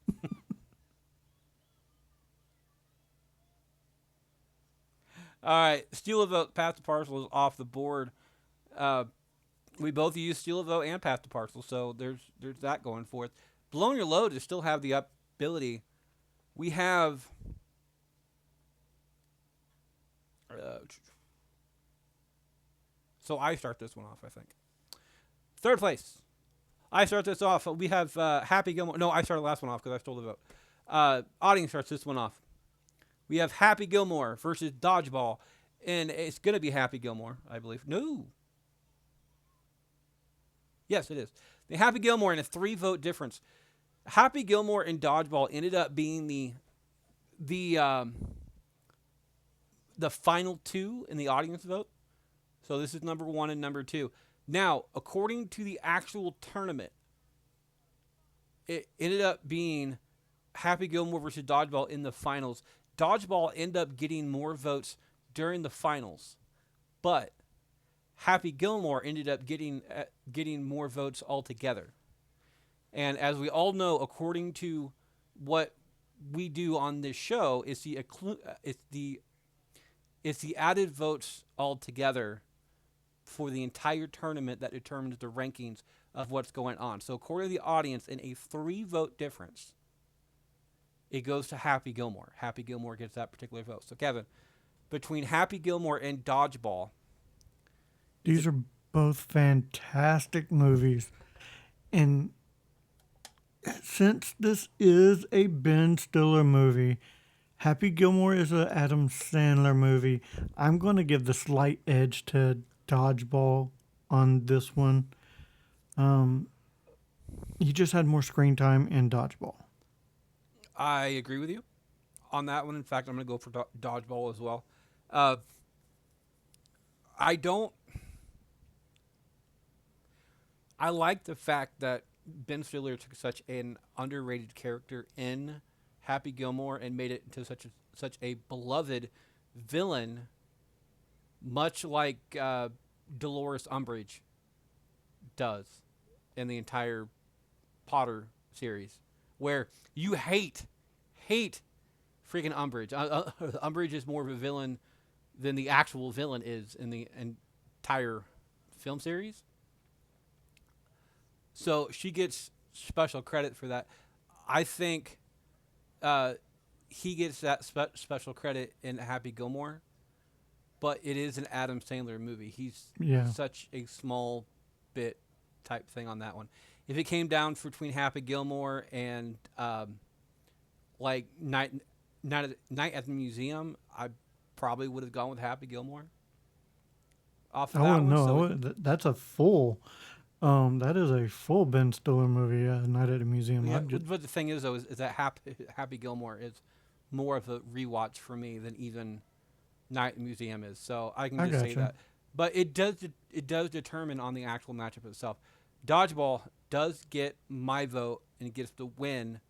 All right, Steal a Vote, Path to Parcel is off the board. We both use Steal a Vote and Path to Parcel, so there's that going forth. Blowing Your Load to still have the ability. We have so I start this one off, I think. Third place. I start this off. We have Happy Gilmore. No, I started the last one off because I stole the vote. Audience starts this one off. We have Happy Gilmore versus Dodgeball. And it's going to be Happy Gilmore, I believe. No. Yes, it is. The Happy Gilmore in a 3-vote difference. Happy Gilmore and Dodgeball ended up being the final 2 in the audience vote. So this is number 1 and number 2. Now, according to the actual tournament, it ended up being Happy Gilmore versus Dodgeball in the finals. Dodgeball ended up getting more votes during the finals, but Happy Gilmore ended up getting more votes altogether. And as we all know, according to what we do on this show, it's the added votes altogether for the entire tournament that determines the rankings of what's going on. So according to the audience, in a 3-vote difference, it goes to Happy Gilmore. Happy Gilmore gets that particular vote. So Kevin, between Happy Gilmore and Dodgeball, these are both fantastic movies. And since this is a Ben Stiller movie, Happy Gilmore is an Adam Sandler movie, I'm going to give the slight edge to Dodgeball on this one. He just had more screen time in Dodgeball. I agree with you on that one. In fact, I'm going to go for Dodgeball as well. I like the fact that Ben Stiller took such an underrated character in Happy Gilmore and made it into such a beloved villain, much like Dolores Umbridge does in the entire Potter series, where you hate freaking Umbridge. Umbridge is more of a villain than the actual villain is in the entire film series. So she gets special credit for that. I think he gets that special credit in Happy Gilmore, but it is an Adam Sandler movie. He's such a small bit type thing on that one. If it came down between Happy Gilmore and like Night at the Museum, I probably would have gone with Happy Gilmore. Off of that one, no, that's a full. That is a full Ben Stiller movie, Night at the Museum. Yeah, but the thing is, though, is that Happy Gilmore is more of a rewatch for me than even Night at the Museum is. So I can just say that. But it does determine on the actual matchup itself. Dodgeball does get my vote and it gets the win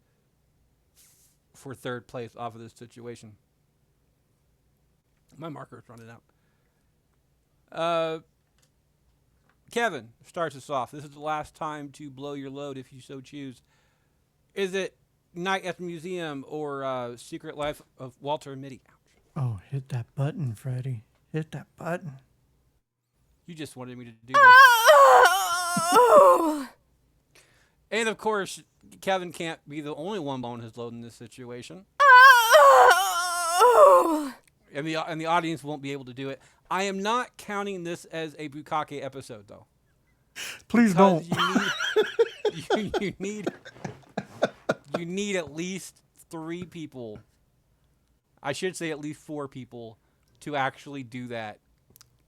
for third place off of this situation. My marker's running out. Kevin starts us off. This is the last time to blow your load if you so choose. Is it Night at the Museum or Secret Life of Walter Mitty? Oh, hit that button, Freddie. Hit that button. You just wanted me to do this. And of course, Kevin can't be the only one blowing his load in this situation. And the audience won't be able to do it. I am not counting this as a Bukake episode, though. Please don't. You need at least 3 people. I should say at least 4 people to actually do that.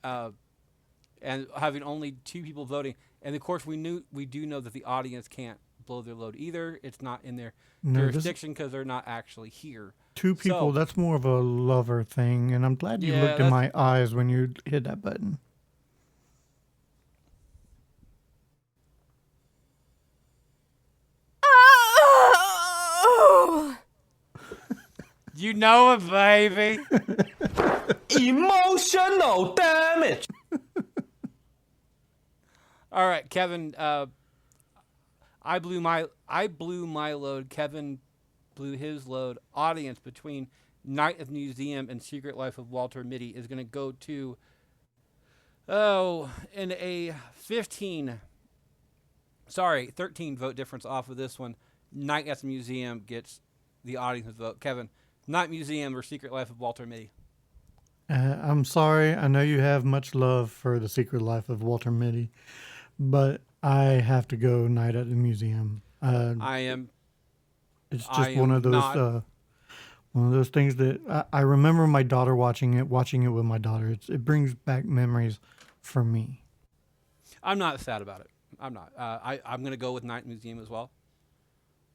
And having only 2 people voting, and of course we do know that the audience can't blow their load either. It's not in their jurisdiction because they're not actually here. 2 people, that's more of a lover thing, and I'm glad you looked in my eyes when you hit that button. You know it, baby. Emotional damage. All right, Kevin. I blew my load. Kevin blew his load. Audience between Night at the Museum and Secret Life of Walter Mitty is going to go to in a 13 vote difference off of this one. Night at the Museum gets the audience's vote. Kevin, Night Museum or Secret Life of Walter Mitty? I'm sorry. I know you have much love for The Secret Life of Walter Mitty, but I have to go Night at the Museum. I am. It's just one of those things that I remember my daughter watching it with my daughter. It brings back memories for me. I'm not sad about it. I'm not. I'm going to go with Night Museum as well,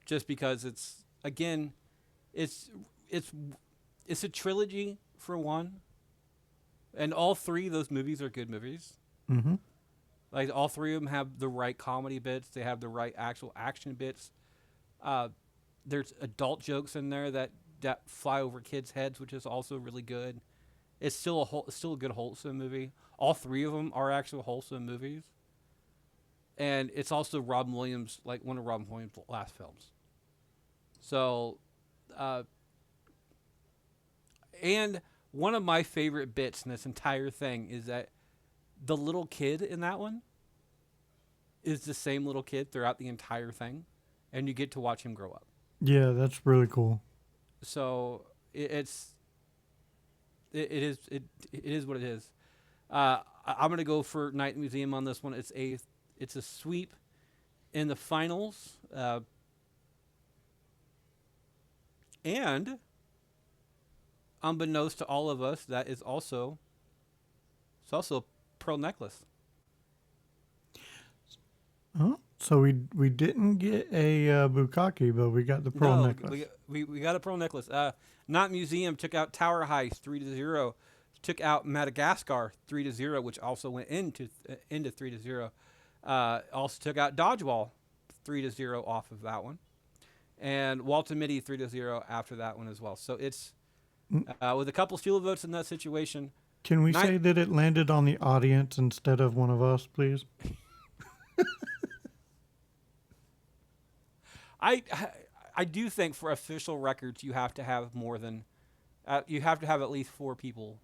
just because it's a trilogy for one, and all 3 of those movies are good movies. Mm-hmm. Like all 3 of them have the right comedy bits. They have the right actual action bits. There's adult jokes in there that fly over kids' heads, which is also really good. It's still a good wholesome movie. All 3 of them are actual wholesome movies. And it's also Robin Williams, like one of Robin Williams' last films. So, and one of my favorite bits in this entire thing is that the little kid in that one is the same little kid throughout the entire thing, and you get to watch him grow up. Yeah, that's really cool. So it is what it is. I'm gonna go for Night Museum on this one. It's a sweep in the finals, and unbeknownst to all of us, it's also a pearl necklace. Oh, so we didn't get a bukkake, but we got the pearl necklace. We got a pearl necklace. Night Museum took out Tower Heist 3-0. Took out Madagascar 3-0, which also went into 3-0. Also took out Dodgeball 3-0 off of that one, and Walter Mitty 3-0 after that one as well. So it's with a couple steal votes in that situation. Can we say that it landed on the audience instead of one of us, please? I do think for official records you have to have more than you have to have at least 4 people,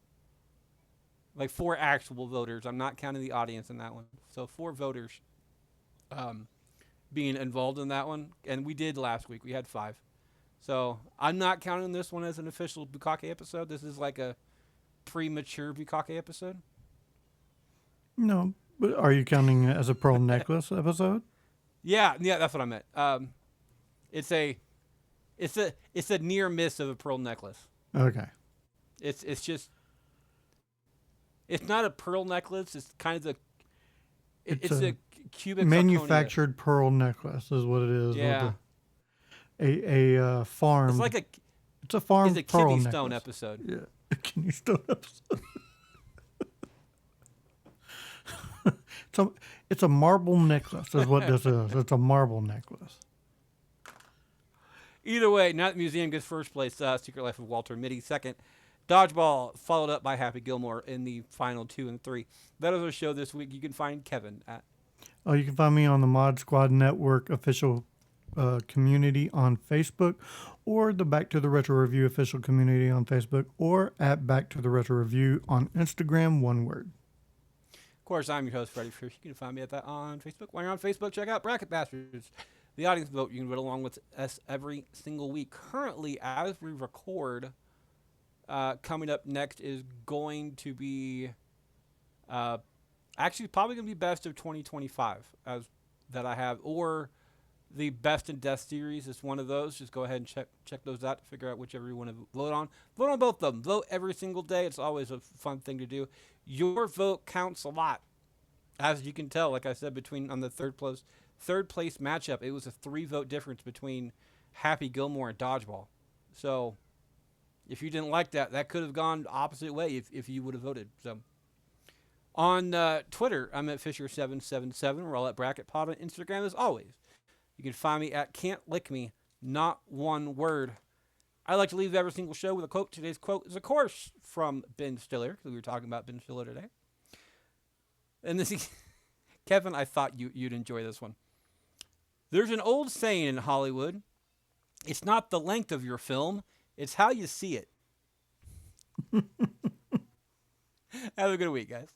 like 4 actual voters. I'm not counting the audience in that one. So 4 voters being involved in that one, and we did last week. We had 5. So I'm not counting this one as an official bukkake episode. This is like a premature bukkake episode. No, but are you counting it as a pearl necklace episode? Yeah, that's what I meant. It's a near miss of a pearl necklace. Okay. It's not a pearl necklace. It's kind of it's a cubic manufactured pearl necklace is what it is. Yeah. A farm. It's a farm. It's a pearl kidney necklace. stone episode. Yeah, a kidney stone episode. It's a marble necklace is what this is. It's a marble necklace. Either way, Night Museum gets first place. Secret Life of Walter Mitty second. Dodgeball followed up by Happy Gilmore in the final 2 and 3. That is our show this week. You can find Kevin at. Oh, you can find me on the Mod Squad Network official community on Facebook, or the Back to the Retro Review official community on Facebook, or at Back to the Retro Review on Instagram, one word. Of course, I'm your host, Freddie. You can find me at that on Facebook. While you're on Facebook, check out Bracket Bastards. the audience vote. You can vote along with us every single week. Currently, as we record, coming up next is going to be actually probably going to be best of 2025 as that I have, or the best in death series is one of those. Just go ahead and check those out to figure out whichever you want to vote on. Vote on both of them. Vote every single day. It's always a fun thing to do. Your vote counts a lot, as you can tell. Like I said, between on the third place matchup, it was a 3-vote difference between Happy Gilmore and Dodgeball. So if you didn't like that, that could have gone the opposite way if you would have voted. So on Twitter, I'm at Fisher777. We're all at Bracket Pod. On Instagram, as always, you can find me at Can't Lick Me, not one word. I like to leave every single show with a quote. Today's quote is, of course, from Ben Stiller, because we were talking about Ben Stiller today. And this is, Kevin, I thought you'd enjoy this one. There's an old saying in Hollywood, it's not the length of your film, it's how you see it. Have a good week, guys.